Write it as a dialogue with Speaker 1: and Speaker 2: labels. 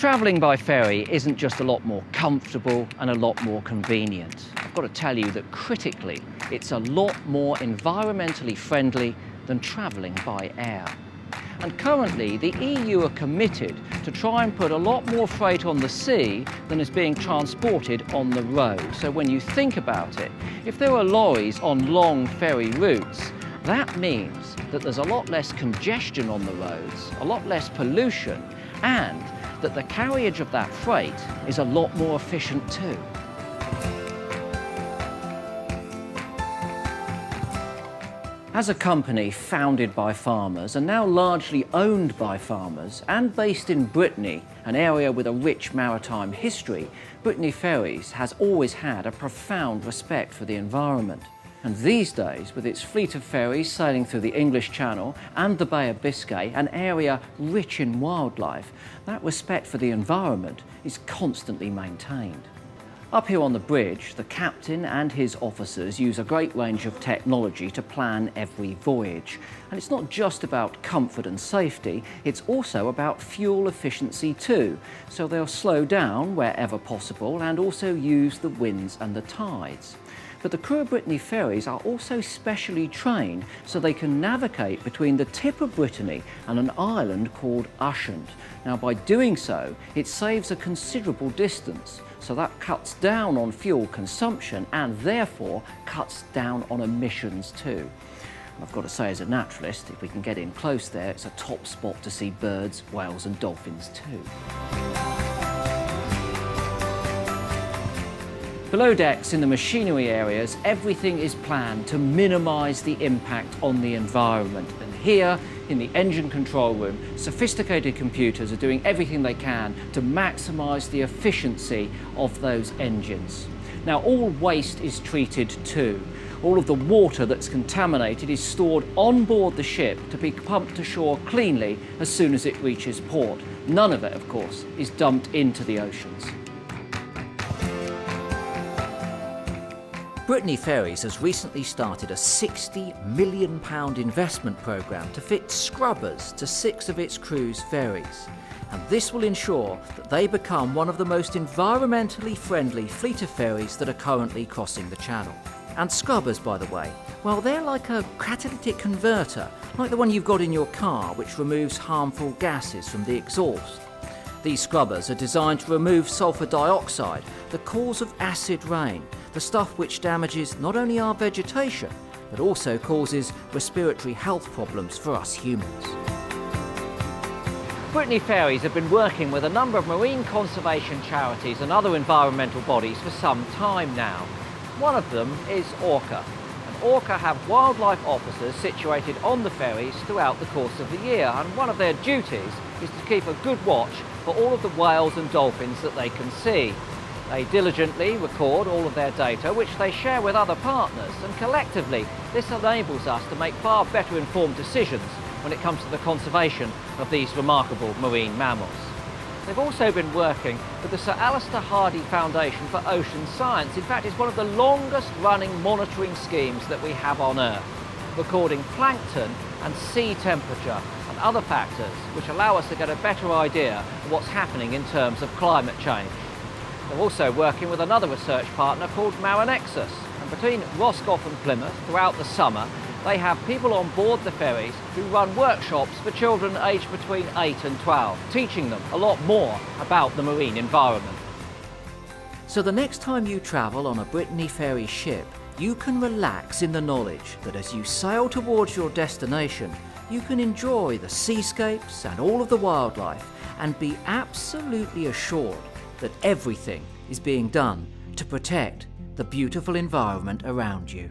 Speaker 1: Travelling by ferry isn't just a lot more comfortable and a lot more convenient. I've got to tell you that critically, it's a lot more environmentally friendly than travelling by air. And currently, the EU are committed to try and put a lot more freight on the sea than is being transported on the road. So when you think about it, if there are lorries on long ferry routes, that means that there's a lot less congestion on the roads, a lot less pollution, and that the carriage of that freight is a lot more efficient too. As a company founded by farmers and now largely owned by farmers and based in Brittany, an area with a rich maritime history, Brittany Ferries has always had a profound respect for the environment. And these days, with its fleet of ferries sailing through the English Channel and the Bay of Biscay, an area rich in wildlife, that respect for the environment is constantly maintained. Up here on the bridge, the captain and his officers use a great range of technology to plan every voyage. And it's not just about comfort and safety, it's also about fuel efficiency too. So they'll slow down wherever possible and also use the winds and the tides. But the crew of Brittany Ferries are also specially trained so they can navigate between the tip of Brittany and an island called Ushant. Now, by doing so, it saves a considerable distance, so that cuts down on fuel consumption and therefore cuts down on emissions too. I've got to say, as a naturalist, if we can get in close there, it's a top spot to see birds, whales and dolphins too. Below decks, in the machinery areas, everything is planned to minimise the impact on the environment. And here, in the engine control room, sophisticated computers are doing everything they can to maximise the efficiency of those engines. Now, all waste is treated too. All of the water that's contaminated is stored on board the ship to be pumped to shore cleanly as soon as it reaches port. None of it, of course, is dumped into the oceans. Brittany Ferries has recently started a £60 million investment programme to fit scrubbers to 6 of its cruise ferries. And this will ensure that they become one of the most environmentally friendly fleet of ferries that are currently crossing the Channel. And scrubbers, by the way, well, they're like a catalytic converter, like the one you've got in your car, which removes harmful gases from the exhaust. These scrubbers are designed to remove sulphur dioxide, the cause of acid rain, the stuff which damages not only our vegetation, but also causes respiratory health problems for us humans. Brittany Ferries have been working with a number of marine conservation charities and other environmental bodies for some time now. One of them is Orca. And Orca have wildlife officers situated on the ferries throughout the course of the year, and one of their duties is to keep a good watch for all of the whales and dolphins that they can see. They diligently record all of their data, which they share with other partners, and collectively this enables us to make far better informed decisions when it comes to the conservation of these remarkable marine mammals. They've also been working with the Sir Alister Hardy Foundation for Ocean Science. In fact, it's one of the longest running monitoring schemes that we have on Earth, recording plankton and sea temperature and other factors which allow us to get a better idea of what's happening in terms of climate change. They're also working with another research partner called Marinexus, and between Roscoff and Plymouth throughout the summer they have people on board the ferries who run workshops for children aged between 8 and 12, teaching them a lot more about the marine environment. So the next time you travel on a Brittany Ferry ship, you can relax in the knowledge that as you sail towards your destination, you can enjoy the seascapes and all of the wildlife and be absolutely assured that everything is being done to protect the beautiful environment around you.